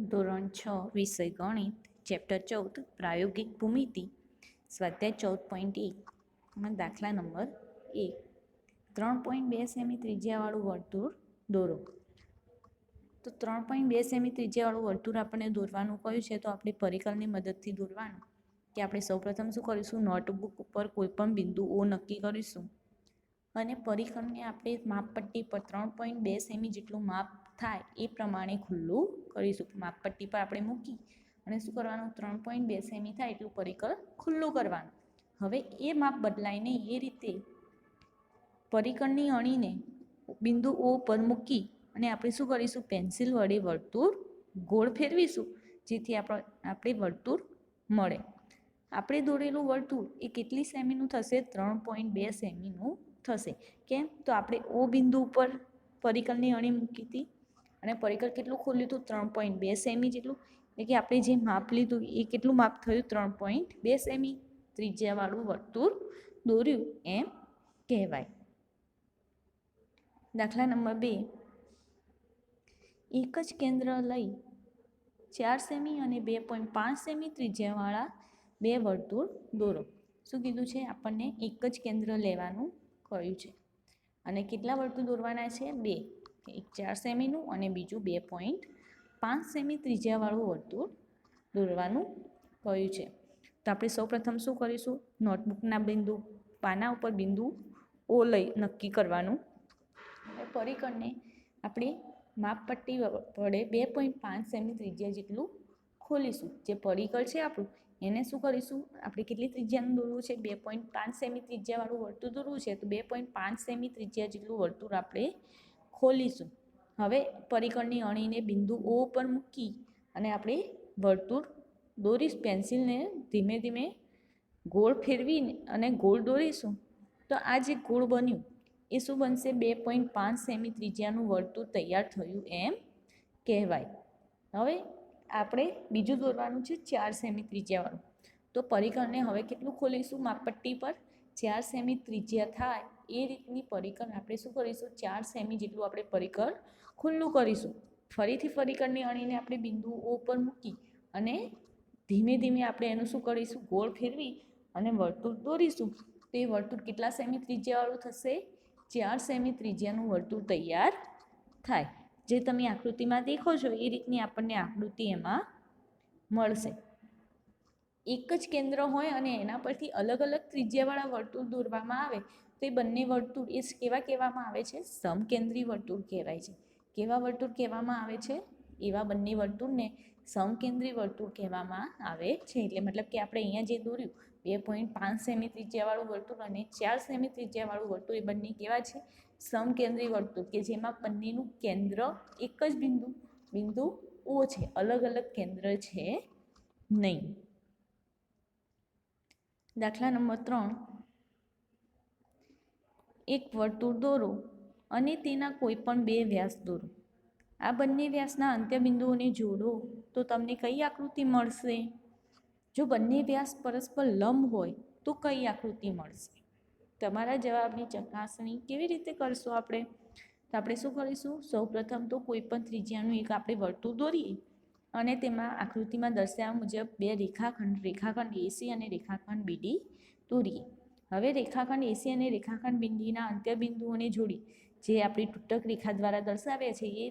ધોરણ 6 વિષય ગણિત ચેપ્ટર 14 પ્રાયોગિક ભૂમિતિ સ્વાધ્યાય 14.1 દાખલા નંબર 1 3.2 સેમી ત્રિજ્યાવાળું વર્તુળ દોરો. તો 3.2 સેમી ત્રિજ્યાવાળું વર્તુળ આપણને દોરવાનું કહ્યું છે, તો આપણે પરિકલની મદદથી દોરવાનું કે આપણે સૌપ્રથમ શું કરીશું, નોટબુક ઉપર કોઈ પણ બિંદુ O નક્કી કરીશું અને પરિકરને આપણે માપપટ્ટી પર 3.2 સેમી જેટલું માપ થાય એ પ્રમાણે ખુલ્લું કરીશું. માપપટ્ટી પર આપણે મૂકી અને શું કરવાનું, 3.2 સેમી થાય એટલું પરિકર ખુલ્લું કરવાનું. હવે એ માપ બદલાય નહીં એ રીતે પરિકરની અણીને બિંદુ O પર મૂકી અને આપણે શું કરીશું, પેન્સિલ વડે વર્તુળ ગોળ ફેરવીશું, જેથી આપણે વર્તુળ મળે. આપણે દોરેલું વર્તુળ એ કેટલી સેમીનું થશે, 3.2 સેમીનું થશે. કેમ તો આપણે O બિંદુ ઉપર પરિકરની અણી મૂકી હતી અને પરિકર કેટલું ખોલ્યું હતું, 3.2 સેમી જેટલું. એટલે કે આપણે જે માપ લીધું એ કેટલું માપ થયું, 3.2 સેમી ત્રિજ્યાવાળું વર્તુળ દોર્યું એમ કહેવાય. દાખલા નંબર 2, એક જ કેન્દ્ર લઈ 4 સેમી અને 2.5 સેમી ત્રિજ્યાવાળા બે વર્તુળ દોરો. શું કીધું છે, આપણને એક જ કેન્દ્ર લેવાનું કહ્યું છે અને કેટલા વર્તુળ દોરવાના છે, 2. એક 4 સેમીનું અને બીજું 2.5 સેમી ત્રિજ્યાવાળું વર્તુળ દોરવાનું કહ્યું છે. તો આપણે સૌપ્રથમ શું કરીશું, નોટબુકના બિંદુ પાના ઉપર બિંદુ O લઈ નક્કી કરવાનું. પરિકરને આપણે માપપટ્ટી વડે 2.5 સેમી ત્રિજ્યા જેટલું ખોલીશું. જે પરિકર છે આપણું એને શું કરીશું, આપણે કેટલી ત્રિજ્યાનું દોરવું છે, 2.5 સેમી ત્રિજ્યાવાળું વર્તુળ દોરવું છે, તો 2.5 સેમી ત્રિજ્યા જેટલું વર્તુળ આપણે ખોલીશું. હવે પરિકરની અણીને બિંદુ O પર મૂકી અને આપણે વર્તુળ દોરીશ. પેન્સિલને ધીમે ધીમે ગોળ ફેરવી અને ગોળ દોરીશું. તો આ જે ગોળ બન્યું એ શું બનશે, 2.5 સેમી ત્રિજ્યાનું વર્તુળ તૈયાર થયું એમ કહેવાય. હવે આપણે બીજું દોરવાનું છે 4 સેમી ત્રિજ્યાવાળું. તો પરિકરને હવે કેટલું ખોલીશું, માપપટ્ટી પર 4 સેમી ત્રિજ્યા થાય એ રીતની પરિકર આપણે શું કરીશું, 4 સેમી જેટલું આપણે પરિકર ખુલ્લું કરીશું. ફરીથી પરિકરની અણીને આપણે બિંદુ O પર મૂકી અને ધીમે ધીમે આપણે એનું શું કરીશું, ગોળ ફેરવી અને વર્તુળ દોરીશું. તો એ વર્તુળ કેટલા સેમી ત્રિજ્યાવાળું થશે, 4 સેમી ત્રિજ્યાનું વર્તુળ તૈયાર થાય. જે તમે આકૃતિમાં દેખો છો એ રીતની આપણને આકૃતિ એમાં મળશે. એક જ કેન્દ્ર હોય અને એના પરથી અલગ અલગ ત્રિજ્યાવાળા વર્તુળ દોરવામાં આવે તો એ બંને વર્તુળ એ કેવા કહેવામાં આવે છે, સમકેન્દ્રી વર્તુળ કહેવાય છે. કેવા વર્તુળ કહેવામાં આવે છે, એવા બંને વર્તુળને સમકેન્દ્રી વર્તુળ કહેવામાં આવે છે. એટલે મતલબ કે આપણે અહીંયા જે દોર્યું 2.5 સેમી ત્રિજ્યાવાળું વર્તુળ અને 4 સેમી ત્રિજ્યાવાળું વર્તુળ એ બંને કેવા છે, સમકેન્દ્રી વર્તુળ, કે જેમાં બંનેનું કેન્દ્ર એક જ બિંદુ O છે, અલગ અલગ કેન્દ્ર છે નહીં. દાખલા નંબર 3, એક વર્તુળ દોરો અને તેના કોઈ પણ બે વ્યાસ દોરો. આ બંને વ્યાસના અંત્યબિંદુઓને જોડો તો તમને કઈ આકૃતિ મળશે. જો બંને વ્યાસ પરસ્પર લંબ હોય તો કઈ આકૃતિ મળશે. તમારા જવાબની ચકાસણી કેવી રીતે કરશો આપણે, તો આપણે શું કરીશું, સૌપ્રથમ તો કોઈ પણ ત્રિજ્યાનું એક આપણે વર્તુળ દોરીએ અને તેમાં આકૃતિમાં દર્શાવ્યા મુજબ બે રેખાખંડ AC અને રેખાખંડ BD દોરીએ. હવે રેખાખંડ AC અને રેખાખંડ BDના અંત્યબિંદુઓને જોડી જે આપણી તૂટક રેખા દ્વારા દર્શાવ્યા છે એ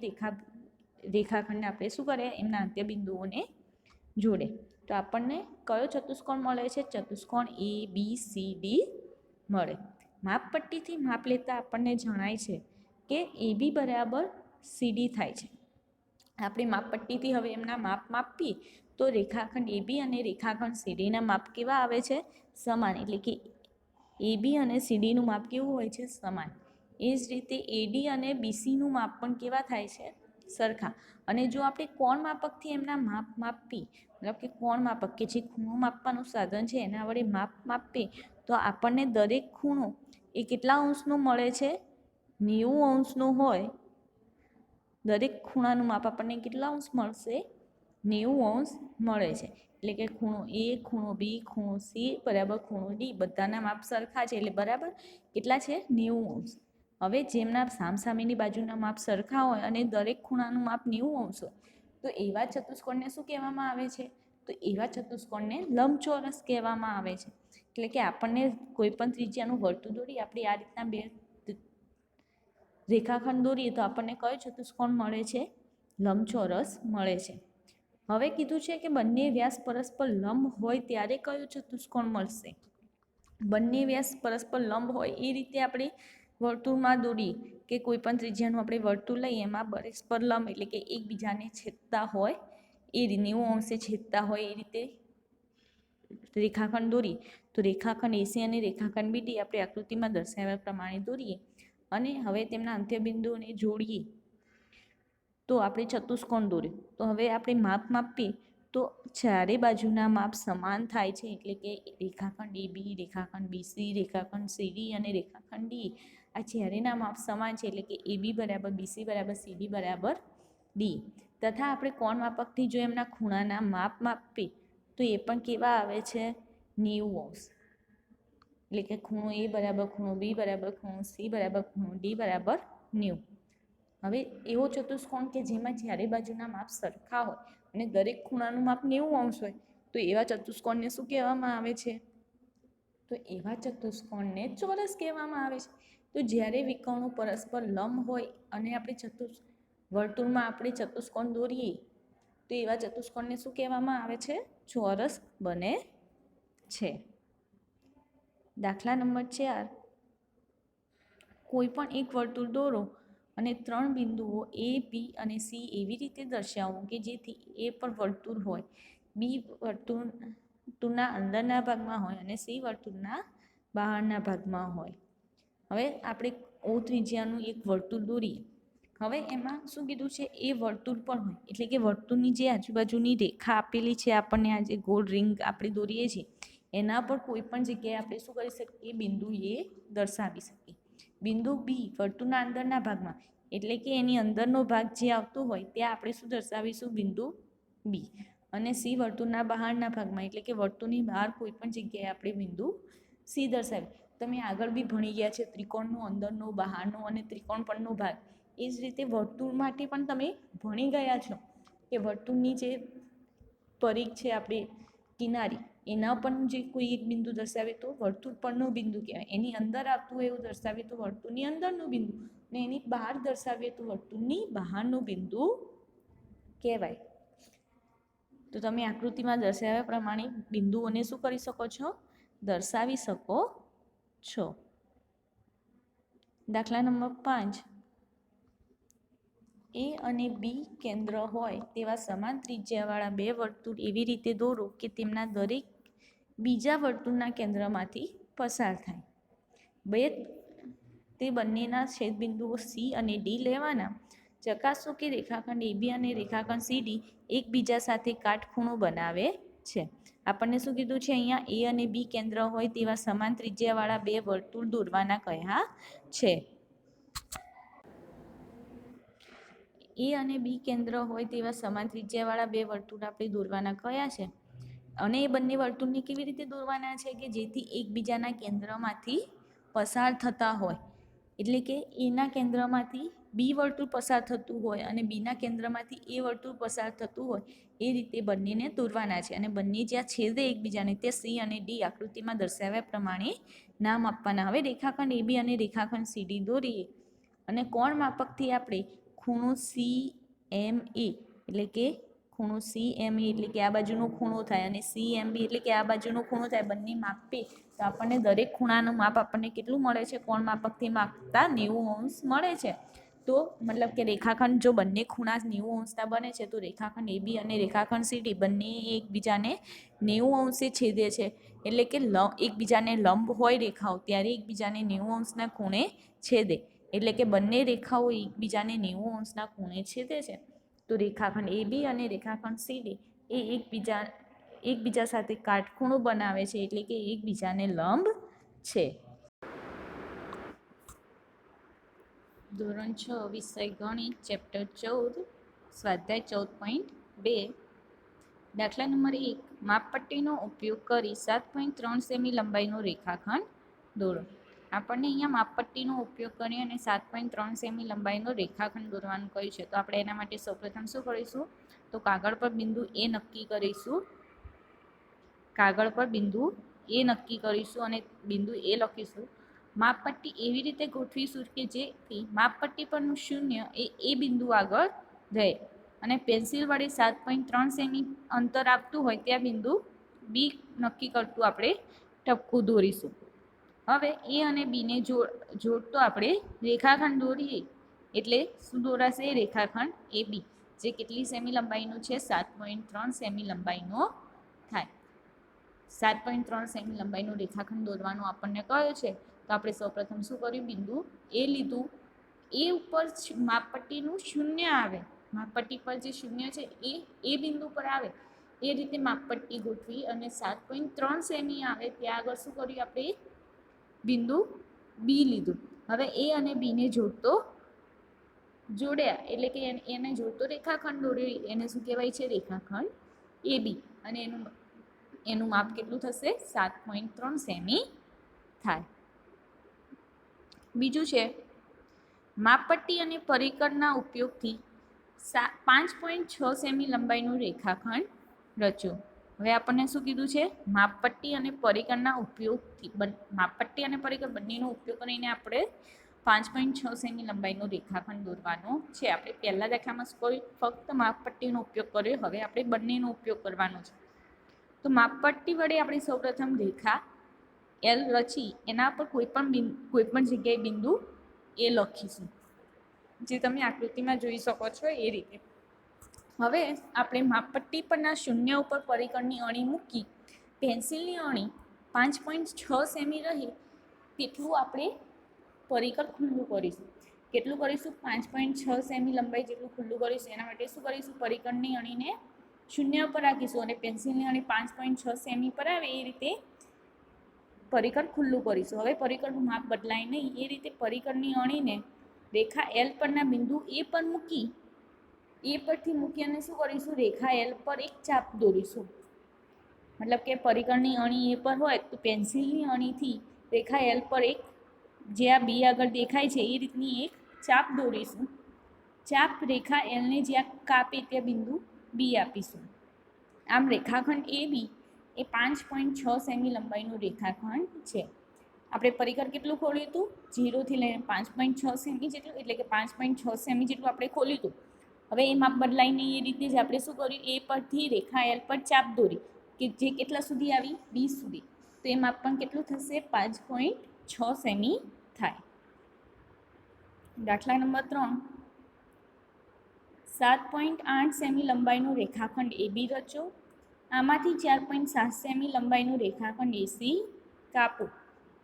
રેખાખંડને આપણે શું કરીએ, એમના અંત્યબિંદુઓને જોડે. તો આપણને કયો ચતુષ્કોણ મળે છે, ચતુષ્કોણ ABCD મળે. માપપટ્ટીથી માપ લેતા આપણને જણાય છે કે AB બરાબર CD થાય છે. આપણે માપપટ્ટીથી હવે એમના માપ માપીએ તો રેખાખંડ AB અને રેખાખંડ CDના માપ કેવા આવે છે, સમાન. એટલે કે AB અને CDનું માપ કેવું હોય છે, સમાન. એ જ રીતે AD અને BCનું માપ પણ કેવા થાય છે, સરખા. અને જો આપણે કોણ માપકથી એમના માપ માપીએ, મતલબ કે કોણ માપક કે જે ખૂણો માપવાનું સાધન છે એના વડે માપ માપીએ તો આપણને દરેક ખૂણો એ કેટલા અંશનો મળે છે, 90 અંશનો હોય. દરેક ખૂણાનું માપ આપણને કેટલા અંશ મળશે, 90 અંશ મળે છે. એટલે કે ખૂણો A, ખૂણો B, ખૂણો C બરાબર ખૂણો D બધાના માપ સરખા છે, એટલે બરાબર કેટલા છે, 90 અંશ. હવે જેમના સામસામેની બાજુના માપ સરખા હોય અને દરેક ખૂણાનું માપ 90 અંશ હોય તો એવા ચતુષ્કોણને શું કહેવામાં આવે છે? તો એવા ચતુષ્કોણને લંબચોરસ કહેવામાં આવે છે. એટલે કે આપણને કોઈ પણ ત્રિજ્યાનું વર્તુળ દોરી આપણે આ રીતના બે રેખાખંડ દોરીએ તો આપણને કયો ચતુષ્કોણ મળે છે? લંબચોરસ મળે છે. હવે કીધું છે કે બંને વ્યાસ પરસ્પર લંબ હોય ત્યારે કયો ચતુષ્કોણ મળશે? બંને વ્યાસ પરસ્પર લંબ હોય એ રીતે આપણે વર્તુળમાં દોરીએ કે કોઈ પણ ત્રિજ્યાનું આપણે વર્તુળ લઈએ એમાં પરસ્પર લંબ એટલે કે એકબીજાને છેદતા હોય એ 90 અંશે છેદતા હોય એ રીતે રેખાખંડ દોરી તો રેખાખંડ એસી અને રેખાખંડ બીડી આપણે આકૃતિમાં દર્શાવ્યા પ્રમાણે દોરીએ અને હવે તેમના અંત્યબિંદુઓને જોડીએ તો આપણે ચતુષ્કોણ દોર્યું. તો હવે આપણે માપ માપીએ તો ચારે બાજુના માપ સમાન થાય છે. એટલે કે રેખાખંડ એબી, રેખાખંડ બીસી, રેખાખંડ સીડી અને રેખાખંડ ડી આ ચારેના માપ સમાન છે. એટલે કે એબી બરાબર બીસી બરાબર સીડી બરાબર ડી. તથા આપણે કોણ માપકથી જો એમના ખૂણાના માપ માપીએ તો એ પણ કેવા આવે છે? 90 અંશ. એટલે કે ખૂણો એ બરાબર ખૂણો બી બરાબર ખૂણો સી બરાબર ખૂણો ડી બરાબર 90. હવે એવો ચતુષ્કોણ કે જેમાં ચારે બાજુના માપ સરખા હોય અને દરેક ખૂણાનું માપ 90 અંશ હોય તો એવા ચતુષ્કોણને શું કહેવામાં આવે છે? તો એવા ચતુષ્કોણને ચોરસ કહેવામાં આવે છે. તો જ્યારે વિકર્ણો પરસ્પર લંબ હોય અને આપણે વર્તુળમાં આપણે ચતુષ્કોણ દોરીએ તો એવા ચતુષ્કોણને શું કહેવામાં આવે છે? ચોરસ બને છે. દાખલા નંબર 4 કોઈ પણ એક વર્તુળ દોરો અને 3 બિંદુઓ એ, બી અને સી એવી રીતે દર્શાવો કે જેથી એ પર વર્તુળ હોય, બી વર્તુળના અંદરના ભાગમાં હોય અને સી વર્તુળના બહારના ભાગમાં હોય. હવે આપણે ઓ ત્રિજ્યાનું એક વર્તુળ દોરીએ. હવે એમાં શું કીધું છે? એ વર્તુળ પણ હોય એટલે કે વર્તુળની જે આજુબાજુની રેખા આપેલી છે આપણને આ જે ગોળ રિંગ આપણે દોરીએ છીએ એના પર કોઈ પણ જગ્યાએ આપણે શું કરી શકીએ? બિંદુ એ દર્શાવી શકીએ. બિંદુ બી વર્તુળના અંદરના ભાગમાં એટલે કે એની અંદરનો ભાગ જે આવતો હોય ત્યાં આપણે શું દર્શાવીશું? બિંદુ બી. અને સી વર્તુળના બહારના ભાગમાં એટલે કે વર્તુળની બહાર કોઈ પણ જગ્યાએ આપણે બિંદુ સી દર્શાવી. તમે આગળ બી ભણી ગયા છે ત્રિકોણનો અંદરનો, બહારનો અને ત્રિકોણ પરનો ભાગ. એ જ રીતે વર્તુળ માટે પણ તમે ભણી ગયા છો કે વર્તુળની જે પરિઘ છે આપણી કિનારી એના પરનું જે કોઈ એક બિંદુ દર્શાવે તો વર્તુળ પરનું બિંદુ કહેવાય. એની અંદર આવતું હોય એવું દર્શાવે તો વર્તુળની અંદરનું બિંદુ અને એની બહાર દર્શાવીએ તો વર્તુળની બહારનું બિંદુ કહેવાય. તો તમે આકૃતિમાં દર્શાવ્યા પ્રમાણે બિંદુઓને શું કરી શકો છો? દર્શાવી શકો છો. દાખલા નંબર 5 એ અને બી કેન્દ્ર હોય તેવા સમાન ત્રિજ્યાવાળા બે વર્તુળ એવી રીતે દોરો કે તેમના દરેક બીજા વર્તુળના કેન્દ્રમાંથી પસાર થાય. તે બંનેના છેદબિંદુઓ સી અને ડી લેવાના. ચકાસો કે રેખાખંડ એબી અને રેખાખંડ સીડી એકબીજા સાથે કાટખૂણો બનાવે છે. આપણને શું કીધું છે? અહીંયા એ અને બી કેન્દ્ર હોય તેવા સમાન ત્રિજ્યાવાળા બે વર્તુળ દોરવાના કહ્યા છે. એ અને બી કેન્દ્ર હોય તેવા સમાન ત્રિજ્યાવાળા બે વર્તુળ આપણે દોરવાના કયા છે? અને એ બંને વર્તુળને કેવી રીતે દોરવાના છે કે જેથી એકબીજાના કેન્દ્રમાંથી પસાર થતા હોય. એટલે કે એના કેન્દ્રમાંથી બી વર્તુળ પસાર થતું હોય અને બીના કેન્દ્રમાંથી એ વર્તુળ પસાર થતું હોય એ રીતે બંનેને દોરવાના છે. અને બંને જ્યાં છેદે એકબીજાને તે સી અને ડી આકૃતિમાં દર્શાવ્યા પ્રમાણે નામ આપવાના. હવે રેખાખંડ એબી અને રેખાખંડ સીડી દોરીએ અને કોણ માપકથી આપણે ખૂણો સી એમ એ એટલે કે ખૂણો સી એમ એ એટલે કે આ બાજુનો ખૂણો થાય અને સી એમ બી એટલે કે આ બાજુનો ખૂણો થાય. બંને માપીએ તો આપણને દરેક ખૂણાનું માપ આપણને કેટલું મળે છે? કોણ માપકથી માપતા 90 અંશ મળે છે. તો મતલબ કે રેખાખંડ જો બંને ખૂણા 90 અંશના બને છે તો રેખાખંડ એબી અને રેખાખંડ સીડી બંને એકબીજાને 90 અંશે છેદે છે. એટલે કે એકબીજાને લંબ હોય રેખાઓ ત્યારે એકબીજાને 90 અંશના ખૂણે છેદે. એટલે કે બંને રેખાઓ એકબીજાને 90 અંશના ખૂણે છેદે છે. તો રેખાખંડ એબી અને રેખાખંડ સીડી એ એકબીજા સાથે કાટખૂણો બનાવે છે એટલે કે એકબીજાને લંબ છે. ધોરણ 6 વિષય ગણિત ચેપ્ટર 14 સ્વાધ્યાય 14.2 દાખલા નંબર 1 માપપટ્ટીનો ઉપયોગ કરી 7.3 સેમી લંબાઈનો રેખાખંડ દોરો. આપણને અહીંયા માપપટ્ટીનો ઉપયોગ કરી અને 7.3 સેમી લંબાઈનો રેખાખંડ દોરવાનું કહ્યું છે. તો આપણે એના માટે સૌપ્રથમ શું કરીશું, તો કાગળ પર બિંદુ એ નક્કી કરીશું. કાગળ પર બિંદુ એ નક્કી કરીશું અને બિંદુ એ લખીશું. માપપટ્ટી એવી રીતે ગોઠવીશું કે જેથી માપપટ્ટી પરનું શૂન્ય એ બિંદુ આગળ રહે અને પેન્સિલ વડે 7.3 સેમી અંતર આપતું હોય ત્યાં બિંદુ બી નક્કી કરતું આપણે ટપકું દોરીશું. હવે એ અને બીને જોડતો આપણે રેખાખંડ દોરીએ એટલે શું દોરાશે, રેખાખંડ એ બી, જે કેટલી સેમી લંબાઈનું છે, 7.3 સેમી લંબાઈનો થાય. 7.3 સેમી લંબાઈનું રેખાખંડ દોરવાનું આપણને કહ્યું છે. તો આપણે સૌપ્રથમ શું કર્યું, બિંદુ એ લીધું. એ ઉપર માપપટ્ટીનું શૂન્ય આવે, માપપટ્ટી પર જે શૂન્ય છે એ બિંદુ પર આવે એ રીતે માપપટ્ટી ગોઠવી અને 7.3 સેમી આવે ત્યાં આગળ શું કર્યું, આપણે બિંદુ બી લીધું. હવે એ અને બીને જોડ્યા એટલે કે એને જોડતો રેખાખંડ દોર્યો, એને શું કહેવાય છે, રેખાખંડ એ બી. અને એનું માપ કેટલું થશે, 7.3 સેમી થાય. બીજું છે માપપટ્ટી અને પરિકરના ઉપયોગથી 5.6 સેમી લંબાઈનું રેખાખંડ રચ્યું. હવે આપણને શું કીધું છે, માપપટ્ટી અને પરિકરના ઉપયોગથી, માપપટ્ટી અને પરિકર બંનેનો ઉપયોગ કરીને આપણે 5.6 સેમી લંબાઈનો રેખાખંડ દોરવાનો છે. આપણે પહેલા દાખલામાં ફક્ત માપપટ્ટીનો ઉપયોગ કર્યો, હવે આપણે બંનેનો ઉપયોગ કરવાનો છે. તો માપપટ્ટી વડે આપણે સૌપ્રથમ રેખા એલ રચી એના પર કોઈ પણ જગ્યાએ બિંદુ એ લખીશું, જે તમે આકૃતિમાં જોઈ શકો છો એ રીતે. હવે આપણે માપપટ્ટી પરના શૂન્ય ઉપર પરિકરની અણી મૂકી પેન્સિલની અણી 5.6 સેમી રહે તેટલું આપણે પરિકર ખુલ્લું કરીશું. કેટલું કરીશું, 5.6 સેમી લંબાઈ જેટલું ખુલ્લું કરીશું. એના માટે શું કરીશું, પરિકરની અણીને શૂન્ય પર રાખીશું અને પેન્સિલની અણી 5.6 સેમી પર આવે એ રીતે પરિકર ખુલ્લું કરીશું. હવે પરિકરનું માપ બદલાય નહીં એ રીતે પરિકરની અણીને રેખા એલ પરના બિંદુ એ પર મૂકી, એ પરથી મૂકી અને શું કરીશું, રેખા એલ પર એક ચાપ દોરીશું. મતલબ કે પરિકરની અણી એ પર હોય તો પેન્સિલની અણીથી રેખા એલ પર એક, જે આ બી આગળ દેખાય છે એ રીતની એક ચાપ દોરીશું. ચાપ રેખા એલને જ્યાં કાપે ત્યાં બિંદુ બી આપીશું. આમ રેખાખંડ એ બી એ 5.6 સેમી લંબાઈનું રેખાખંડ છે. આપણે પરિકર કેટલું ખોલ્યું હતું, 0 થી લઈને 5.6 સેમી જેટલું, એટલે કે 5.6 સેમી જેટલું આપણે ખોલ્યું હતું. હવે એ માપ બદલાય નહીં એ રીતે જ આપણે શું કર્યું, એ પરથી રેખા એલ પર ચાપ દોરી કે જે કેટલા સુધી આવી, બી સુધી. તો એ માપ પણ કેટલું થશે, 5.6 સેમી થાય. દાખલા નંબર 3, 7.8 સેમી લંબાઈનો રેખાખંડ એ બી રચો. આમાંથી 4.7 સેમી લંબાઈનું રેખાખંડ એસી કાપો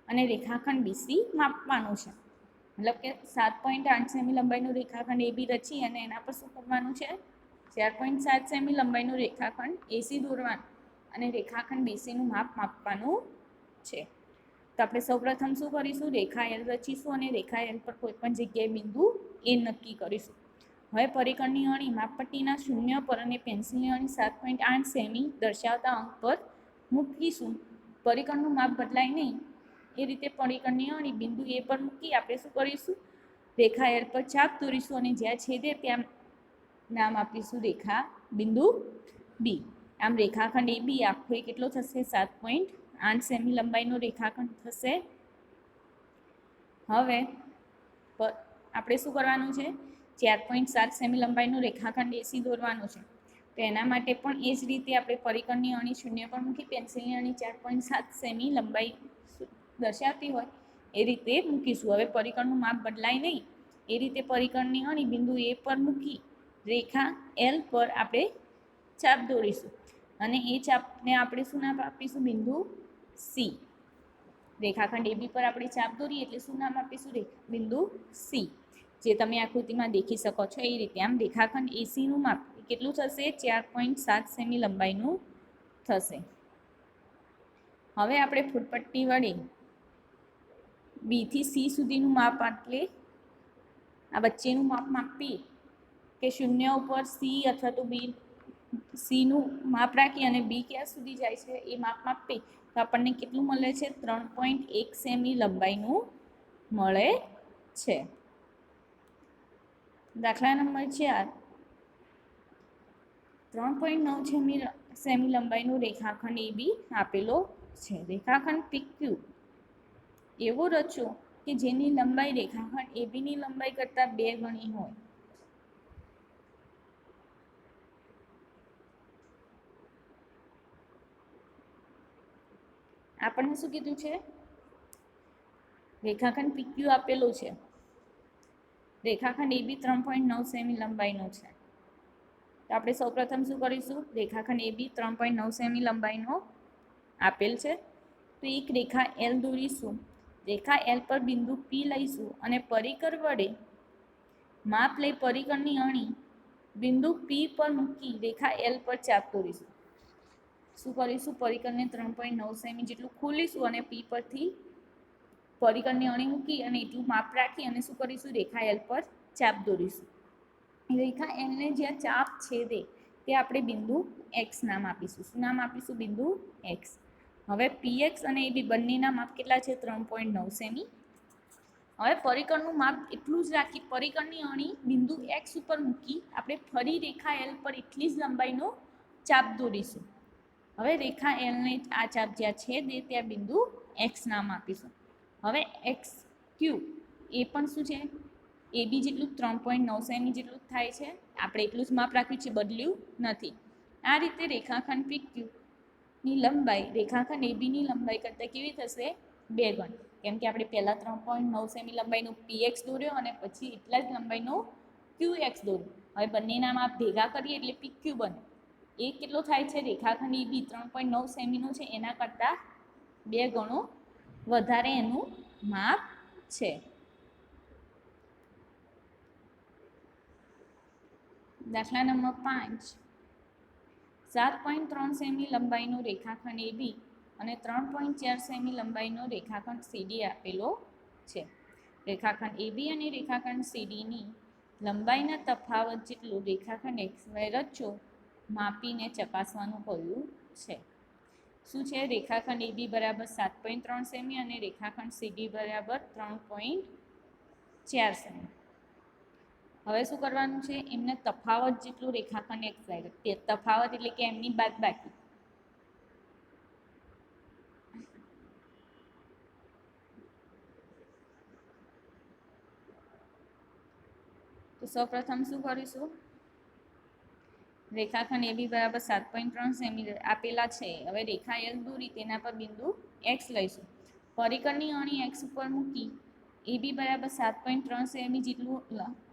અને રેખાખંડ બીસી માપવાનું છે. મતલબ કે 7.8 સેમી લંબાઈનું રેખાખંડ એ બી રચી અને એના પર શું કરવાનું છે, 4.7 સેમી લંબાઈનું રેખાખંડ એસી દોરવાનું અને રેખાખંડ બીસીનું માપ માપવાનું છે. તો આપણે સૌપ્રથમ શું કરીશું, રેખા એલ રચીશું અને રેખા એલ પર કોઈ પણ જગ્યાએ બિંદુ એ નક્કી કરીશું. હવે પરિકરની અણી માપપટ્ટીના શૂન્ય પર અને પેન્સિલની અણી 7.8 સેમી દર્શાવતા અંક પર મૂકીશું. પરિકરનું માપ બદલાય નહીં એ રીતે પરિકરની અણી બિંદુ એ પર મૂકી આપણે શું કરીશું, રેખા એલ પર ચાપ દોરીશું અને જ્યાં છેદે ત્યાં નામ આપીશું રેખા બિંદુ બી. આમ રેખાખંડ એ બી આખો એ કેટલો થશે, 7.8 સેમી લંબાઈનો રેખાખંડ થશે. હવે આપણે શું કરવાનું છે, 4.7 સેમી લંબાઈનું રેખાખંડ એસી દોરવાનું છે. તો એના માટે પણ એ જ રીતે આપણે પરિકરની અણી શૂન્ય પર મૂકી પેન્સિલની અણી 4.7 સેમી લંબાઈ દર્શાવતી હોય એ રીતે મૂકીશું. હવે પરિકરનું માપ બદલાય નહીં એ રીતે પરિકરની અણી બિંદુ એ પર મૂકી રેખા એલ પર આપણે ચાપ દોરીશું અને એ ચાપને આપણે શું નામ આપીશું, બિંદુ સી. રેખાખંડ એ બી પર આપણે ચાપ દોરીએ એટલે શું નામ આપીશું, બિંદુ સી, જે તમે આકૃતિમાં દેખી શકો છો એ રીતે. આમ રેખાખંડ એસીનું માપ કેટલું થશે, 4.7 સેમી લંબાઈનું થશે. હવે આપણે ફૂટપટ્ટી વડે બી થી સી સુધીનું માપ, એટલે આ વચ્ચેનું માપ માપીએ કે શૂન્ય ઉપર સી અથવા તો બી સીનું માપ રાખી અને બી ક્યાં સુધી જાય છે એ માપ આપી તો આપણને કેટલું મળે છે? 3.1 સેમી લંબાઈનું મળે છે. દાખલા નંબર 4, 3.9 સેમી લંબાઈનો રેખાખંડ AB આપેલો છે. રેખાખંડ PQ એવો રચો કે જેની લંબાઈ રેખાખંડ ABની લંબાઈ કરતાં 2 ગણી હોય. આપણને શું કીધું છે? રેખાખંડ PQ આપેલો છે. રેખાખંડ AB 3.9 સેમી લંબાઈનો છે. તો આપણે સૌપ્રથમ શું કરીશું? રેખાખંડ AB 3.9 સેમી લંબાઈનો આપેલ છે. તો એક રેખા L દોરીશું. રેખા L પર બિંદુ P લઈશું અને પરિકર વડે માપ લઈ પરિકરની અણી બિંદુ P પર મૂકી રેખા L પર ચાપ દોરીશું. શું કરીશું? પરિકરને 3.9 સેમી જેટલું ખોલીશું અને P પરથી પરિકરની અણી મૂકી અને એટલું માપ રાખી અને શું કરીશું? રેખા L પર ચાપ દોરીશું. રેખા L ને જ્યાં ચાપ છેદે તે આપણે બિંદુ X નામ આપીશું. શું નામ આપીશું? બિંદુ X. હવે PX અને AB બંનેના માપ કેટલા છે? 3.9 સેમી. હવે પરિકરનું માપ એટલું જ રાખી પરિકરની અણી બિંદુ X ઉપર મૂકી આપણે ફરી રેખા L પર એટલી જ લંબાઈનો ચાપ દોરીશું. હવે રેખા L ને આ ચાપ જ્યાં છેદે ત્યાં બિંદુ X નામ આપીશું. હવે XQ એ પણ શું છે? AB જેટલું 3.9 સેમી જેટલું થાય છે. આપણે એટલું જ માપ રાખ્યું છે, બદલ્યું નથી. આ રીતે રેખાખંડ PQ ની લંબાઈ રેખાખંડ ABની લંબાઈ કરતાં કેવી થશે? 2 ગણી. કેમ કે આપણે પહેલા 3.9 સેમી લંબાઈનો PX દોર્યો અને પછી એટલા જ લંબાઈનો QX દોર્યો. હવે બંનેના માપ ભેગા કરીએ એટલે PQ બને. એ કેટલો થાય છે? રેખાખંડ AB 3.9 સેમીનો છે એના કરતાં 2 ગણો વધારે એનું માપ છે. દાખલા નંબર 5, 7.3 સેમી લંબાઈનો રેખાખંડ AB અને 3.4 સેમી લંબાઈનો રેખાખંડ CD આપેલો છે. રેખાખંડ AB અને રેખાખંડ CDની લંબાઈના તફાવત જેટલું રેખાખંડ XY રચો માપીને ચકાસવાનું કહ્યું છે. શું છે? રેખાખંડ AB બરાબર 7.3 સેમી અને રેખાખંડ CD બરાબર 3.4 સેમી. હવે શું કરવાનું છે? એમને તફાવત જેટલું રેખાખંડ XY, તફાવત એટલે કે એમની બાદબાકી. તો સૌપ્રથમ શું કરીશું? રેખાખંડ AB બરાબર 7.3 સેમી આપેલા છે. હવે રેખા L દોરી તેના પર બિંદુ X લઈશું. પરિકરની અણી X ઉપર મૂકી AB બરાબર 7.3 સેમી જેટલું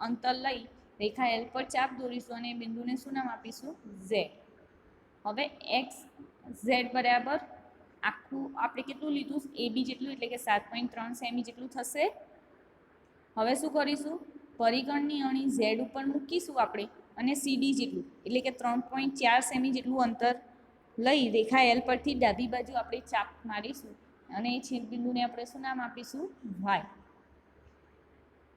અંતર લઈ રેખા L પર ચાપ દોરીશું અને બિંદુને શું નામ આપીશું? Z. હવે XZ બરાબર આખું આપણે કેટલું લીધું? AB જેટલું એટલે કે 7.3 સેમી જેટલું થશે. હવે શું કરીશું? પરિકરની અણી Z ઉપર મૂકીશું આપણે અને CD જેટલું એટલે કે 3.4 સેમી જેટલું અંતર લઈ રેખા L પરથી ડાબી બાજુ આપણે ચાપ મારીશું અને એ છેદ બિંદુને આપણે શું નામ આપીશું? Y.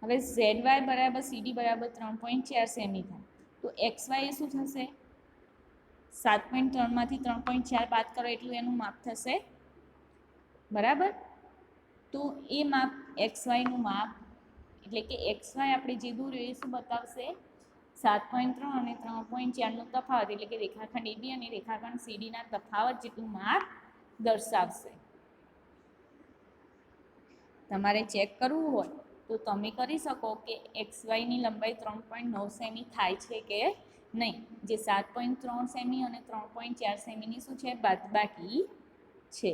હવે ZY બરાબર CD બરાબર 3.4 સેમી થાય તો XY એ શું થશે? 7.3 માંથી 3.4 બાદ કરો એટલું એનું માપ થશે. બરાબર. તો એ માપ XY નું માપ એટલે કે XY આપણે જે દોર્યું એ શું બતાવશે? 7.3 અને 3.4 નો તફાવત એટલે કે રેખાખંડ AB અને રેખાખંડ CD ના તફાવત જેટલું માપ દર્શાવશે. તમારે ચેક કરવું હોય તો તમે કરી શકો કે XY ની લંબાઈ 3.9 સેમી થાય છે કે નહીં. જે 7.3 સેમી અને 3.4 સેમીની શું છે? બાદબાકી છે.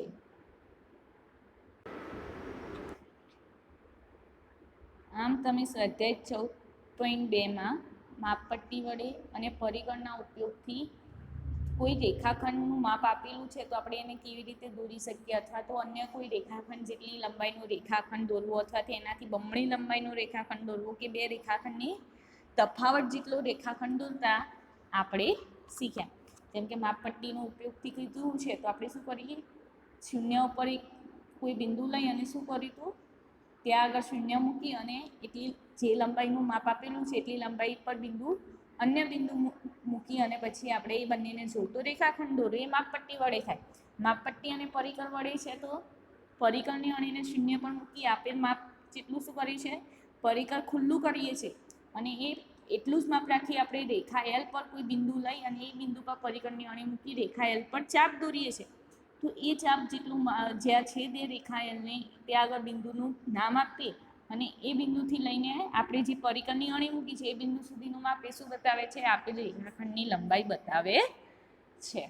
આમ તમે સ્વાધ્યાય 14.2માં માપપટ્ટી વડે અને પરિકરના ઉપયોગથી કોઈ રેખાખંડનું માપ આપેલું છે તો આપણે એને કેવી રીતે દોરી શકીએ અથવા તો અન્ય કોઈ રેખાખંડ જેટલી લંબાઈનું રેખાખંડ દોરવું અથવા તો એનાથી બમણી લંબાઈનું રેખાખંડ દોરવું કે બે રેખાખંડની તફાવત જેટલો રેખાખંડ દોરતા આપણે શીખ્યા. જેમ કે માપપટ્ટીનો ઉપયોગથી કીધું છે તો આપણે શું કરીએ? શૂન્ય ઉપર એક કોઈ બિંદુ લઈ અને શું કર્યું? ત્યાં આગળ શૂન્ય મૂકી અને એટલી જે લંબાઈનું માપ આપેલું છે એટલી લંબાઈ પર બિંદુ અન્ય બિંદુ મૂકી અને પછી આપણે એ બંનેને જોડતો રેખાખંડ દોરો. એ માપપટ્ટી વડે થાય. માપપટ્ટી અને પરિકર વડે છે તો પરિકરની અણીને શૂન્ય પર મૂકી આપેલ માપ જેટલું શું કર્યું છે, પરિકર ખુલ્લું કરીએ છીએ અને એ એટલું જ માપ રાખી આપણે રેખા એલ પર કોઈ બિંદુ લઈ અને એ બિંદુ પર પરિકરની અણી મૂકી રેખા એલ પર ચાપ દોરીએ છીએ. તો એ ચાપ જેટલું જ્યાં છે તે રેખા એલને ત્યાં આગળ બિંદુનું નામ આપીએ અને એ બિંદુથી લઈને આપણે જે પરિકરની અણી મૂકી છે એ બિંદુ સુધીનું માપ એ શું બતાવે છે, આપેલ રેખાખંડની લંબાઈ બતાવે છે.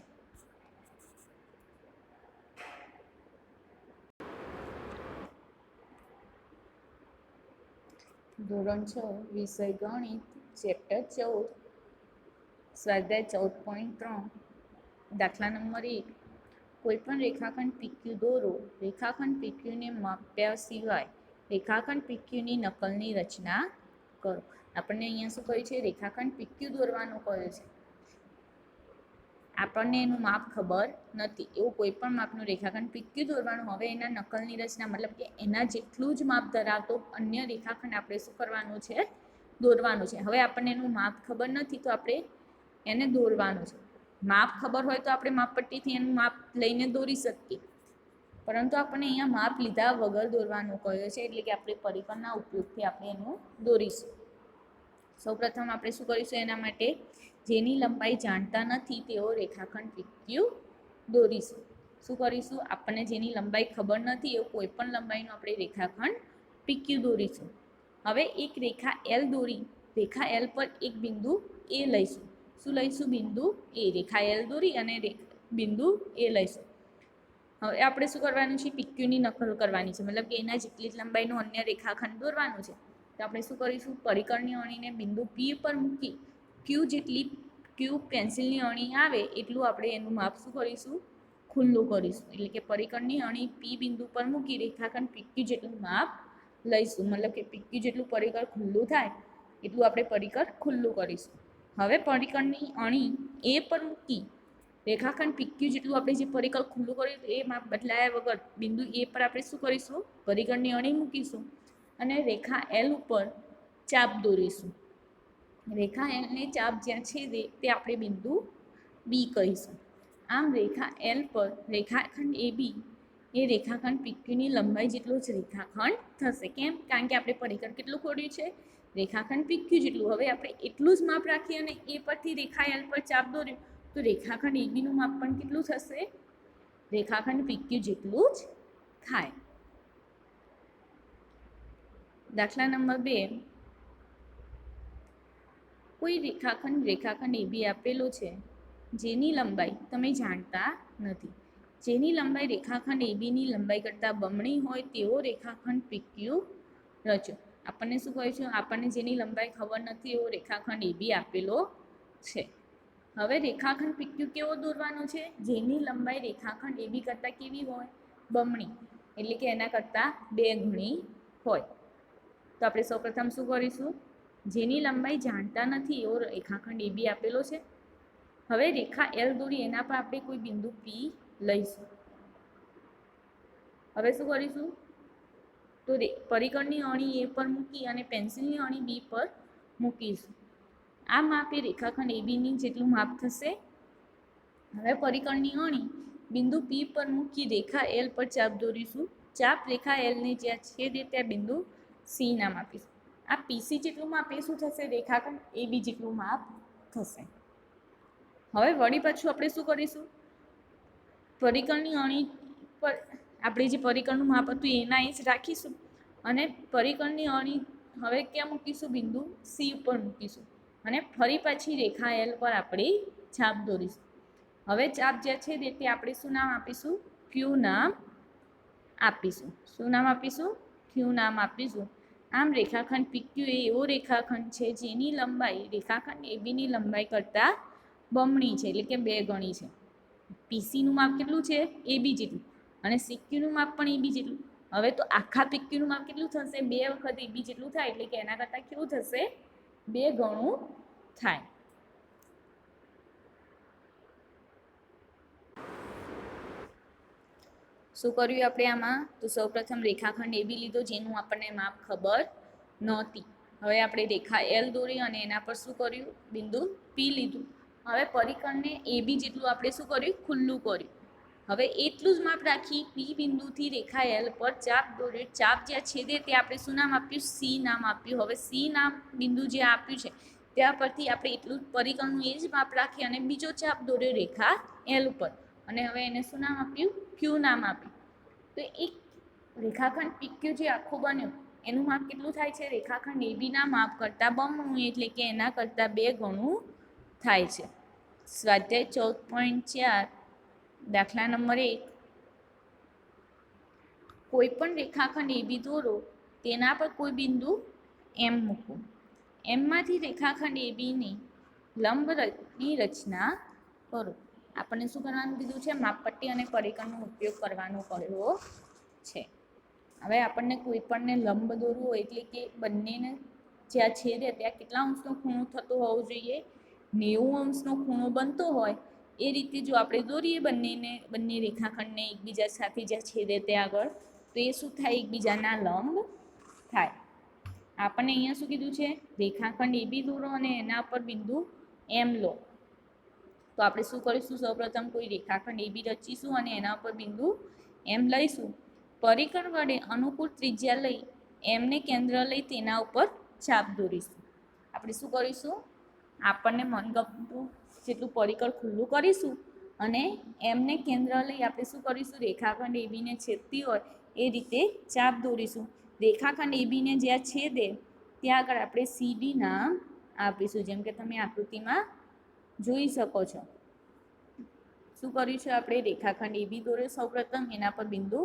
ધોરણ 6 વિષય ગણિત ચેપ્ટર 14 સ્વાધ્યાય 14.3 દાખલા નંબર 1 કોઈપણ રેખાખંડ PQ દોરો. રેખાખંડ PQને માપ્યા સિવાય રેખાખંડ PQની નકલની રચના કરો. આપણને અહીંયા શું કહ્યું છે, રેખાખંડ PQ દોરવાનું કહ્યું છે. આપણને એનું માપ ખબર નથી, એવું કોઈ પણ માપનું રેખાખંડ PQ દોરવાનું. હવે એના નકલની રચના મતલબ કે એના જેટલું જ માપ ધરાવતો અન્ય રેખાખંડ આપણે શું કરવાનું છે, દોરવાનું છે. હવે આપણને એનું માપ ખબર નથી તો આપણે એને દોરવાનું છે. માપ ખબર હોય તો આપણે માપપટ્ટીથી એનું માપ લઈને દોરી શકીએ, પરંતુ આપણને અહીંયા માપ લીધા વગર દોરવાનું કહ્યું છે, એટલે કે આપણે પરિકરના ઉપયોગથી આપણે એનું દોરીશું. સૌપ્રથમ આપણે શું કરીશું, એના માટે જેની લંબાઈ જાણતા નથી તેવો રેખાખંડ PQ દોરીશું. શું કરીશું, આપણને જેની લંબાઈ ખબર નથી એવું કોઈ પણ લંબાઈનો આપણે રેખાખંડ PQ દોરીશું. હવે એક રેખા L દોરી રેખા L પર એક બિંદુ A લઈશું. શું લઈશું, બિંદુ A. રેખા L દોરી અને બિંદુ A લઈશું. હવે આપણે શું કરવાનું છે, PQની નકલ કરવાની છે, મતલબ કે એના જેટલી જ લંબાઈનું અન્ય રેખાખંડ દોરવાનું છે. તો આપણે શું કરીશું, પરિકરની અણીને બિંદુ P પર મૂકી Q પેન્સિલની અણી આવે એટલું આપણે એનું માપ શું કરીશું, ખુલ્લું કરીશું. એટલે કે પરિકરની અણી P બિંદુ પર મૂકી રેખાખંડ PQ જેટલું માપ લઈશું, મતલબ કે PQ જેટલું પરિકર ખુલ્લું થાય એટલું આપણે પરિકર ખુલ્લું કરીશું. હવે પરિકરની અણી A પર મૂકી રેખાખંડ PQ જેટલું આપણે જે પરિકર ખુલ્લું કર્યું એ માપ બદલાયા વગર બિંદુ A પર આપણે શું કરીશું, પરિકરની અણી મૂકીશું અને રેખા L ઉપર ચાપ દોરીશું. રેખા Lને ચાપ જ્યાં છેદે તે આપણે બિંદુ B કહીશું. આમ રેખા L પર રેખાખંડ AB એ રેખાખંડ PQની લંબાઈ જેટલો જ રેખાખંડ થશે. કેમ? કારણ કે આપણે પરિકર કેટલું ખોડ્યું છે, રેખાખંડ PQ જેટલું. હવે આપણે એટલું જ માપ રાખી અને A પરથી રેખા L પર ચાપ દોર્યું તો રેખાખંડ ABનું માપ પણ કેટલું થશે, રેખાખંડ PQ જેટલું જ થાય. દાખલા નંબર 2 કોઈ રેખાખંડ AB આપેલો છે જેની લંબાઈ તમે જાણતા નથી. જેની લંબાઈ રેખાખંડ ABની લંબાઈ કરતાં બમણી હોય તેવો રેખાખંડ PQ રચો. આપણને શું કહે છે, આપણને જેની લંબાઈ ખબર નથી એવો રેખાખંડ AB આપેલો છે. હવે રેખાખંડ PQ કેવો દોરવાનો છે, જેની લંબાઈ રેખાખંડ AB કરતાં કેવી હોય, બમણી, એટલે કે એના કરતાં 2 ગણી હોય. તો આપણે સૌપ્રથમ શું કરીશું, જેની લંબાઈ જાણતા નથી એવો રેખાખંડ AB આપેલો છે. હવે રેખા L દોરી એના પર આપણે કોઈ બિંદુ P લઈશું. હવે શું કરીશું, તો પરિકરની અણી A પર મૂકી અને પેન્સિલની અણી B પર મૂકીશું. આ માપ એ રેખાખંડ ABની જેટલું માપ થશે. હવે પરિકરની અણી બિંદુ P પર મૂકી રેખા L પર ચાપ દોરીશું. ચાપ રેખા Lને જ્યાં છેદે ત્યાં બિંદુ C નામ આપીશું. આ PC જેટલું માપ એ શું થશે, રેખાખંડ AB જેટલું માપ થશે. હવે વળી પાછું આપણે શું કરીશું, પરિકરની અણી પર આપણે જે પરિકરનું માપ હતું એના જ રાખીશું અને પરિકરની અણી હવે ક્યાં મૂકીશું, બિંદુ C ઉપર મૂકીશું અને ફરી પાછી રેખા L પર આપણે ચાપ દોરીશું. હવે ચાપ જ્યાં છે તે આપણે શું નામ આપીશું, Q નામ આપીશું. શું નામ આપીશું, Q નામ આપીશું. આમ રેખાખંડ PQ એ એવો રેખાખંડ છે જેની લંબાઈ રેખાખંડ ABની લંબાઈ કરતાં બમણી છે, એટલે કે 2 ગણી છે. PCનું માપ કેટલું છે, AB જેટલું, અને CQનું માપ પણ AB જેટલું. હવે તો આખા PQનું માપ કેટલું થશે, 2 વખત AB જેટલું થાય, એટલે કે એના કરતાં કેવું થશે, 2 ગણું થાય. શું કર્યું આપણે આમાં, તો સૌપ્રથમ રેખાખંડ AB લીધો જેનું આપણને માપ ખબર નહોતી. હવે આપણે રેખા એલ દોરી અને એના પર શું કર્યું, બિંદુ પી લીધું. હવે પરિકરને એ બી જેટલું આપણે શું કર્યું, ખુલ્લું કર્યું. હવે એટલું જ માપ રાખી પી બિંદુથી રેખા એલ પર ચાપ દોરી. ચાપ જ્યાં છેદે તે આપણે શું નામ આપ્યું, સી નામ આપ્યું. હવે સી નામ બિંદુ જે આપ્યું છે ત્યાં પરથી આપણે એટલું પરિકરનું એ જ માપ રાખી અને બીજો ચાપ દોર્યો રેખા એલ ઉપર, અને હવે એને શું નામ આપ્યું, ક્યુ નામ આપ્યું. તો એક રેખાખંડ પીક્યુ જે આખું બન્યું એનું માપ કેટલું થાય છે, રેખાખંડ એબીના માપ કરતાં બમણું, એટલે કે એના કરતાં 2 ગણું થાય છે. સ્વાધ્યાય 14.4 દાખલા નંબર 1, કોઈ પણ રેખાખંડ એબી દોરો, તેના પર કોઈ બિંદુ એમ મૂકો. એમમાંથી રેખાખંડ એબીની લંબની રચના કરો. આપણને શું કરવાનું કીધું છે, માપપટ્ટી અને પરિકરનો ઉપયોગ કરવાનો કહ્યો છે. હવે આપણને કોઈ પણને લંબ દોરવું હોય એટલે કે બંનેને જ્યાં છેદે ત્યાં કેટલા અંશનો ખૂણો થતો હોવો જોઈએ, 90 અંશનો ખૂણો બનતો હોય એ રીતે જો આપણે દોરીએ બંને રેખાખંડને એકબીજા સાથે જ્યાં છેદે ત્યાં આગળ, તો એ શું થાય, એકબીજાના લંબ થાય. આપણને અહીંયા શું કીધું છે, રેખાખંડ એબી દોરો અને એના પર બિંદુ એમ લો. તો આપણે શું કરીશું, સૌપ્રથમ કોઈ રેખાખંડ એબી રચીશું અને એના પર બિંદુ એમ લઈશું. પરિકર વડે અનુકૂળ ત્રિજ્યા લઈ એમને કેન્દ્ર લઈ તેના ઉપર ચાપ દોરીશું. આપણે શું કરીશું, આપણને મનગમતું જેટલું પરિકર ખુલ્લું કરીશું અને એમને કેન્દ્ર લઈ આપણે શું કરીશું, રેખાખંડ એબીને છેદતી હોય એ રીતે ચાપ દોરીશું. રેખાખંડ એબીને જ્યાં છેદે ત્યાં આગળ આપણે સીડી નામ આપીશું, જેમ કે તમે આકૃતિમાં જોઈ શકો છો. શું કર્યું છે આપણે, રેખાખંડ એબી દોર્યો સૌપ્રથમ, એના પર બિંદુ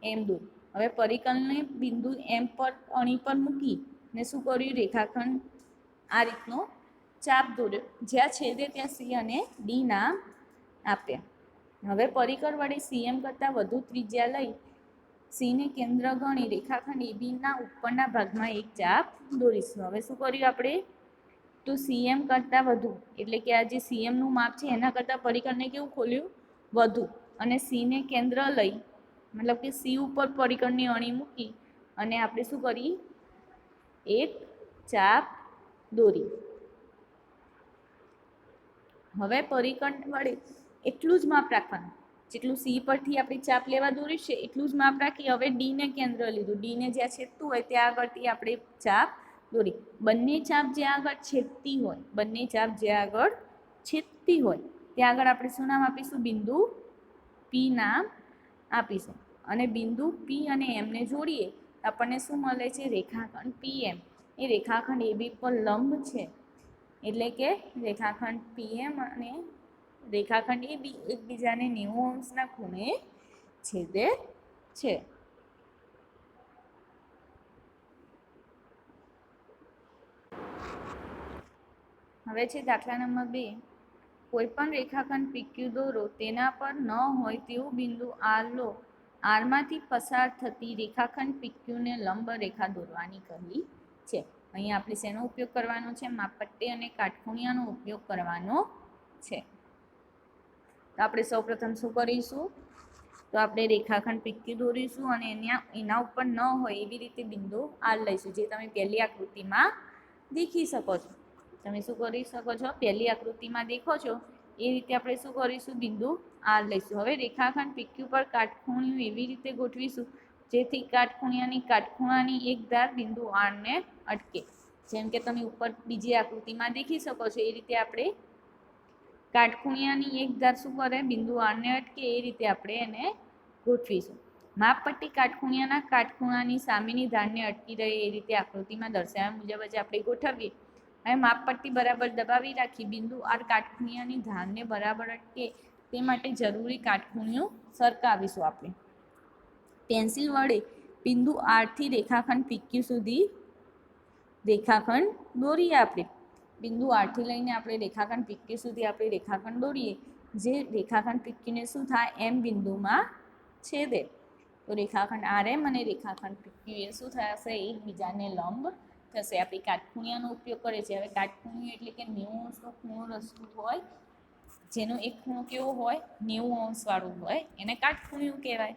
એમ દોર્યું. હવે પરિકરને બિંદુ એમ પર અણી પર મૂકી ને શું કર્યું, રેખાખંડ આ રીતનો ચાપ દોર્યો, જ્યાં છેદે ત્યાં સી અને ડી નામ આપ્યા. હવે પરિકર વડે સીએમ કરતાં વધુ ત્રિજ્યા લઈ સીને કેન્દ્ર ગણી રેખાખંડ એબીના ઉપરના ભાગમાં એક ચાપ દોરીશું. હવે શું કર્યું આપણે, તો સીએમ કરતાં વધુ એટલે કે આ જે સીએમનું માપ છે એના કરતાં પરિકરને કેવું ખોલ્યું, વધુ, અને સીને કેન્દ્ર લઈ મતલબ કે સી ઉપર પરિકરની અણી મૂકી અને આપણે શું કરી, એક ચાપ દોરી. હવે પરિકર વડે એટલું જ માપ રાખવાનું, જેટલું સી પરથી આપણે ચાપ લેવા દોરી છે એટલું જ માપ રાખી. હવે ડીને કેન્દ્ર લીધું, ડીને જ્યાં છેદતું હોય ત્યાં આગળથી આપણે ચાપ દોરી. બંને ચાપ જ્યાં આગળ છેદતી હોય, બંને ચાપ જ્યાં આગળ છેદતી હોય ત્યાં આગળ આપણે શું નામ આપીશું, બિંદુ પી નામ આપીશું. અને બિંદુ પી અને એમને જોડીએ આપણને શું મળે છે, રેખાખંડ પીએમ. એ રેખાખંડ એબી પર લંબ છે, એટલે કે રેખાખંડ પીએમ અને રેખાખંડ એબી એકબીજાને 90 અંશના ખૂણે છેદે છે. હવે છે દાખલા નંબર 2, કોઈ પણ રેખાખંડ પીક્યુ દોરો, તેના પર ન હોય તેવું બિંદુ આર લો. આરમાંથી પસાર થતી રેખાખંડ પીક્યુને લંબ રેખા દોરવાની કહી છે. અહીં આપણે શેનો ઉપયોગ કરવાનો છે, માપપટ્ટી અને કાટખૂણિયાનો ઉપયોગ કરવાનો છે. તો આપણે સૌપ્રથમ શું કરીશું, તો આપણે રેખાખંડ પીક્યુ દોરીશું અને એના ઉપર ન હોય એવી રીતે બિંદુ આર લઈશું, જે તમે પહેલી આકૃતિમાં દેખી શકો છો. તમે શું કરી શકો છો, પહેલી આકૃતિમાં દેખો છો એ રીતે આપણે શું કરીશું, બિંદુ આર લઈશું. હવે રેખાખંડ પીક્યુ પર કાટખૂણિયું એવી રીતે ગોઠવીશું જેથી કાટખૂણાની એક ધાર બિંદુ આરને અટકે. જેમ કે તમે ઉપર બીજી આકૃતિમાં દેખી શકો છો એ રીતે આપણે કાટખૂણિયાની એક ધાર શું કરે, બિંદુ આરને અટકે એ રીતે આપણે એને ગોઠવીશું. માપપટ્ટી કાટખૂણાની સામેની ધારને અટકી રહે એ રીતે આકૃતિમાં દર્શાવ્યા મુજબ જ આપણે ગોઠવીએ. હવે માપપટ્ટી બરાબર દબાવી રાખી બિંદુ આર કાટખૂણિયાની ધારને બરાબર અટકે તે માટે જરૂરી કાટખૂણિયું સરકાવીશું. આપણે પેન્સિલ વડે બિંદુ આરથી રેખાખંડ પીક્યુ સુધી રેખાખંડ દોરીએ. આપણે બિંદુ આરથી લઈને આપણે રેખાખંડ પીક્યુ સુધી આપણે રેખાખંડ દોરીએ, જે રેખાખંડ પીક્યુને શું થાય, એમ બિંદુમાં છેદે. તો રેખાખંડ આર એમ અને રેખાખંડ પીક્યુ એ શું થશે, એકબીજાને લંબ થશે. આપણે કાટખૂણિયાનો ઉપયોગ કરીએ છીએ. હવે કાટખૂણિયું એટલે કે 90 અંશનો ખૂણો રચતું હોય, જેનો એક ખૂણો કેવો હોય, 90 અંશ વાળું હોય, એને કાટખૂણિયું કહેવાય.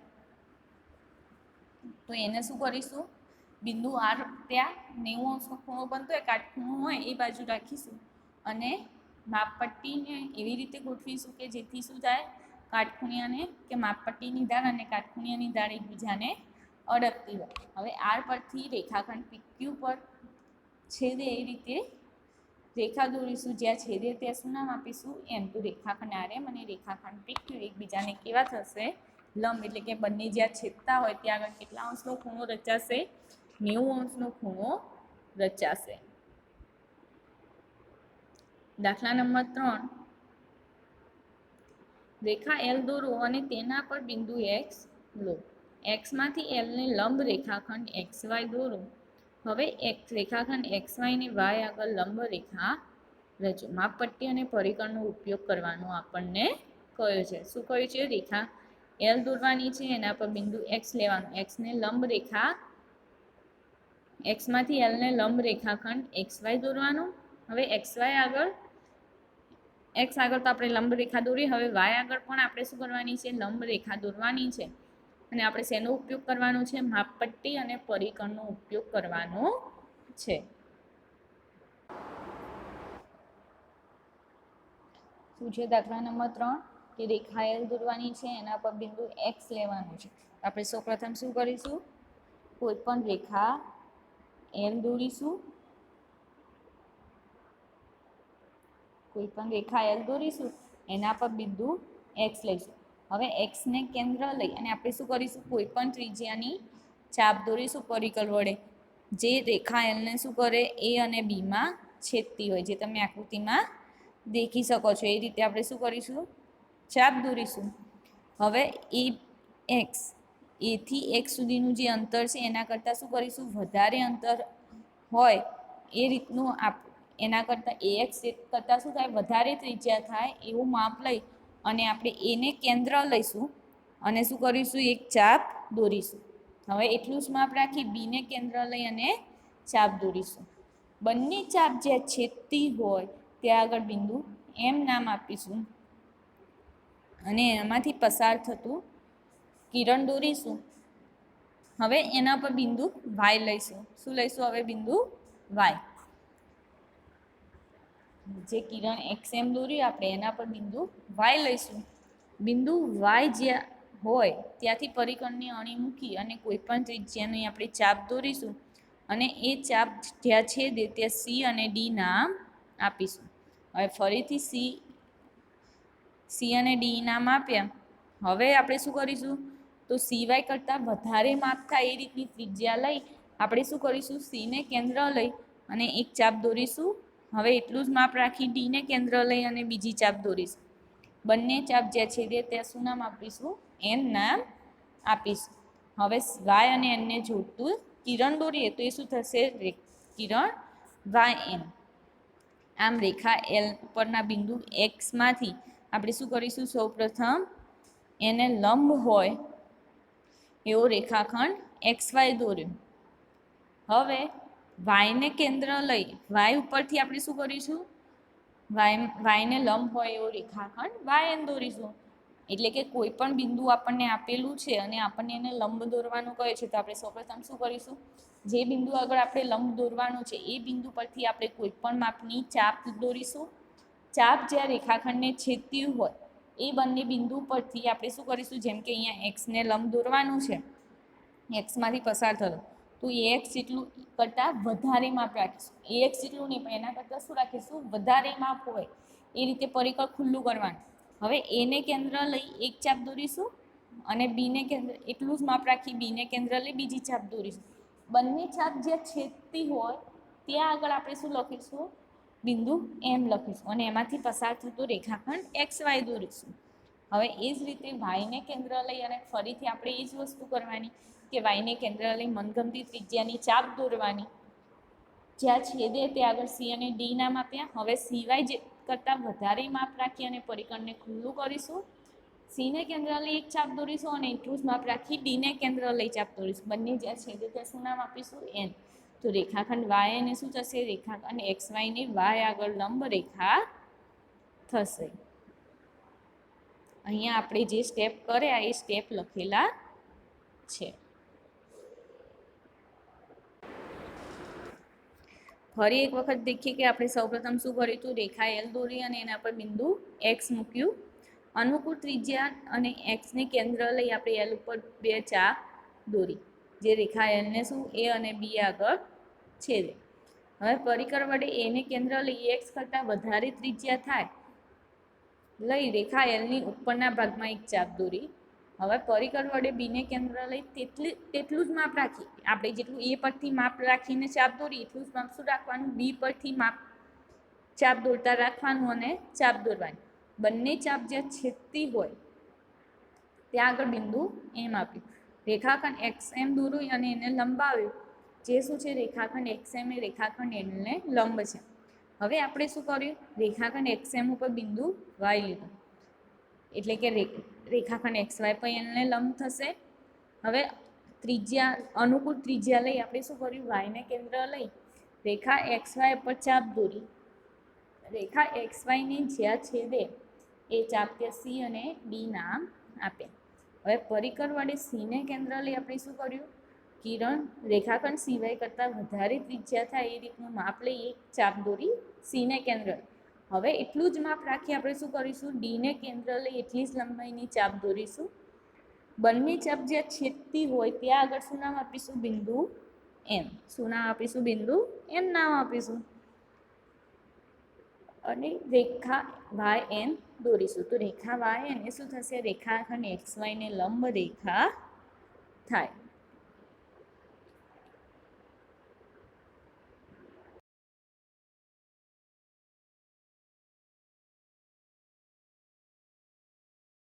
તો એને શું કરીશું, બિંદુ આર ત્યાં 90° ખૂણો બનતો હોય, કાટખૂણો હોય એ બાજુ રાખીશું અને માપપટ્ટીને એવી રીતે ગોઠવીશું કે જેથી શું થાય, કાટખૂણિયાને કે માપપટ્ટીની ધાર અને કાટખૂણિયાની ધાર એકબીજાને અડકતી હોય. હવે આર પરથી રેખાખંડ PQ પર છેદે એ રીતે રેખા દોરીશું. જ્યાં છેદે ત્યાં શું નામ આપીશું, એમ. તો રેખાખંડ RM અને રેખાખંડ PQ એકબીજાને કેવા થશે, લંબ. એટલે કે બંને જ્યાં છેદતા હોય ત્યાં આગળ કેટલા અંશનો ખૂણો રચાશે, 90° ખૂણો રચાશે. દાખલા નંબર 3, રેખા L દોરો અને તેના પર બિંદુ X લો. X માંથી L ને લંબ રેખાખંડ XY દોરો. હવે રેખાખંડ XY ને Y આગળ લંબ રેખા રચો. માપપટ્ટી અને પરિકરનો ઉપયોગ કરવાનો આપણને કહ્યું છે. શું કહ્યું છે? રેખા L દોરવાની છે, એના પર બિંદુ X લેવાનું. X ને લંબ રેખા, X માંથી L ને લંબ રેખાખંડ XY દોરવાનું. હવે XY આગળ, X આગળ તો આપણે લંબ રેખા દોરી. હવે Y આગળ પણ આપણે શું કરવાની છે, લંબ રેખા દોરવાની છે. અને આપણે શેનો ઉપયોગ કરવાનો છે, માપપટ્ટી અને પરિકરનો ઉપયોગ કરવાનો છે. શું છે દાખલા નંબર 3 કે રેખા L દોરવાની છે, એના પર બિંદુ X લેવાનું છે. આપણે સૌપ્રથમ શું કરીશું, કોઈ પણ રેખા L દોરીશું. કોઈ પણ રેખા L દોરીશું, એના પર બિંદુ X લઈશું. હવે X ને કેન્દ્ર લઈ અને આપણે શું કરીશું, કોઈ પણ ત્રિજ્યાની ચાપ દોરીશું પરિકર વડે, જે રેખા L ને શું કરે, A અને B માં છેદતી હોય, જે તમે આકૃતિમાં દેખી શકો છો. એ રીતે આપણે શું કરીશું, ચાપ દોરીશું. હવે X, A થી X સુધીનું જે અંતર છે એના કરતાં શું કરીશું, વધારે અંતર હોય એ રીતનું એના કરતાં AX કરતાં શું થાય, વધારે ત્રિજ્યા થાય એવું માપ લઈ અને આપણે એને કેન્દ્ર લઈશું અને શું કરીશું, એક ચાપ દોરીશું. હવે એટલું જ માપ રાખી બીને કેન્દ્ર લઈ અને ચાપ દોરીશું. બંને ચાપ જ્યાં છેદતી હોય ત્યાં આગળ બિંદુ M નામ આપીશું અને એમાંથી પસાર થતું કિરણ દોરીશું. હવે એના પર બિંદુ Y લઈશું. શું લઈશું હવે, બિંદુ Y. જે કિરણ XM દોરી આપણે એના પર બિંદુ Y લઈશું. બિંદુ Y જ્યાં હોય ત્યાંથી પરિકરની અણી મૂકી અને કોઈ પણ ત્રિજ્યાની આપણે ચાપ દોરીશું અને એ ચાપ જ્યાં છેદે ત્યાં C અને D નામ આપીશું. હવે ફરીથી C અને D નામ આપ્યા. હવે આપણે શું કરીશું, તો CY કરતાં વધારે માપ થાય એ રીતની ત્રિજ્યા લઈ આપણે શું કરીશું, C ને કેન્દ્ર લઈ અને એક ચાપ દોરીશું. હવે એટલું જ માપ રાખી D ને કેન્દ્ર લઈ અને બીજી ચાપ દોરીશું. બંને ચાપ જ્યાં છેદે ત્યાં શું નામ આપીશું, N નામ આપીશું. હવે Y અને N ને જોડતું કિરણ દોરીએ તો એ શું થશે, કિરણ YN. આમ રેખા L પરના બિંદુ X માંથી આપણે શું કરીશું, સૌપ્રથમ એને લંબ હોય એવો રેખાખંડ XY દોર્યો. હવે Y ને કેન્દ્ર લઈ Y ઉપરથી આપણે શું કરીશું, Y ને લંબ હોય એવો રેખાખંડ YN દોરીશું. એટલે કે કોઈ પણ બિંદુ આપણને આપેલું છે અને આપણને એને લંબ દોરવાનું કહે છે, તો આપણે સૌપ્રથમ શું કરીશું, જે બિંદુ આગળ આપણે લંબ દોરવાનું છે એ બિંદુ પરથી આપણે કોઈ પણ માપની ચાપ દોરીશું. ચાપ જ્યાં રેખાખંડને છેદતી હોય એ બંને બિંદુ પરથી આપણે શું કરીશું, જેમ કે અહીંયા X ને લંબ દોરવાનું છે, X માંથી પસાર થતો, તો AX જેટલું કરતાં વધારે માપ રાખીશું. AX જેટલું નહીં પણ એના કરતાં શું રાખીશું, વધારે માપ હોય એ રીતે પરિકર ખુલ્લું કરવાનું. હવે A ને કેન્દ્ર લઈ એક ચાપ દોરીશું અને B ને કેન્દ્ર, એટલું જ માપ રાખી B ને કેન્દ્ર લઈ બીજી ચાપ દોરીશું. બંને ચાપ જ્યાં છેદતી હોય ત્યાં આગળ આપણે શું લખીશું, બિંદુ M લખીશું અને એમાંથી પસાર થતો રેખાખંડ XY દોરીશું. હવે એ જ રીતે Y ને કેન્દ્ર લઈ અને ફરીથી આપણે એ જ વસ્તુ કરવાની કે Y ને કેન્દ્ર લઈ મનગમતી ત્રિજ્યાની ચાપ દોરવાની. જ્યાં છેદે ત્યાં આગળ C અને D નામ આપ્યા. હવે CY કરતાં વધારે માપ રાખી અને પરિકરને ખુલ્લું કરીશું. C ને કેન્દ્ર લઈ એક ચાપ દોરીશું અને એટલું જ માપ રાખી D ને કેન્દ્ર લઈ ચાપ દોરીશું. બંને જ્યાં છેદે ત્યાં શું નામ આપીશું, N. તો રેખાખંડ Y ને શું થશે, રેખાખંડ XY ને Y આગળ લંબ રેખા થશે. અહીંયા આપણે જે સ્ટેપ કર્યા એ સ્ટેપ લખેલા છે. ફરી એક વખત દેખીએ કે આપણે સૌપ્રથમ શું કર્યું હતું, રેખા એલ દોરી અને એના પર બિંદુ એક્સ મૂક્યું. અનુકૂળ ત્રિજ્યા અને એક્સને કેન્દ્ર લઈ આપણે એલ ઉપર બે ચાપ દોરી, જે રેખા એલને શું એ અને બી આગળ છેદે. હવે પરિકર વડે એને કેન્દ્ર લઈ એક્સ કરતાં વધારે ત્રિજ્યા થાય લઈ રેખા એલની ઉપરના ભાગમાં એક ચાપ દોરી. હવે પરિકર વડે બીને કેન્દ્ર લઈ તેટલું જ માપ રાખી, આપણે જેટલું એ પરથી માપ રાખીને ચાપ દોરી એટલું જ માપ શું રાખવાનું, બી પરથી માપ ચાપ દોરતા રાખવાનું અને ચાપ દોરવાની. બંને ચાપ જ્યાં છેદતી હોય ત્યાં આગળ બિંદુ એમ આપ્યું. રેખાખંડ એક્સ એમ દોર્યું અને એને લંબાવ્યું, જે શું છે રેખાખંડ એક્સ એમ એ રેખાખંડ એલને લંબ છે. હવે આપણે શું કર્યું, રેખાખંડ એક્સ એમ ઉપર બિંદુ વાય લીધું, એટલે કે રેખાખંડ એક્સ વાય પર એલને લંબ થશે. હવે ત્રિજ્યા અનુકૂળ ત્રિજ્યા લઈ આપણે શું કર્યું, વાયને કેન્દ્ર લઈ રેખા એક્સ વાય પર ચાપ દોરી. રેખા એક્સ વાયને જ્યાં છેદે એ ચાપ કે સી અને ડી નામ આપે. હવે પરિકર વડે સીને કેન્દ્ર લઈ આપણે શું કર્યું, કિરણ રેખાખંડ સિવાય કરતાં વધારે ત્રિજ્યા થાય એ રીતનું માપ લઈ એક ચાપ દોરી સીને કેન્દ્ર. હવે એટલું જ માપ રાખી આપણે શું કરીશું, ડીને કેન્દ્ર લઈ એટલી જ લંબાઈની ચાપ દોરીશું. બંને ચાપ જ્યાં છેદતી હોય ત્યાં આગળ શું નામ આપીશું, બિંદુ એમ. શું નામ આપીશું, બિંદુ એમ નામ આપીશું. અને રેખા વાય એન દોરીશું. તો રેખા વાય એન એ શું થશે, રેખાખંડ એક્સ વાયને લંબ રેખા થાય.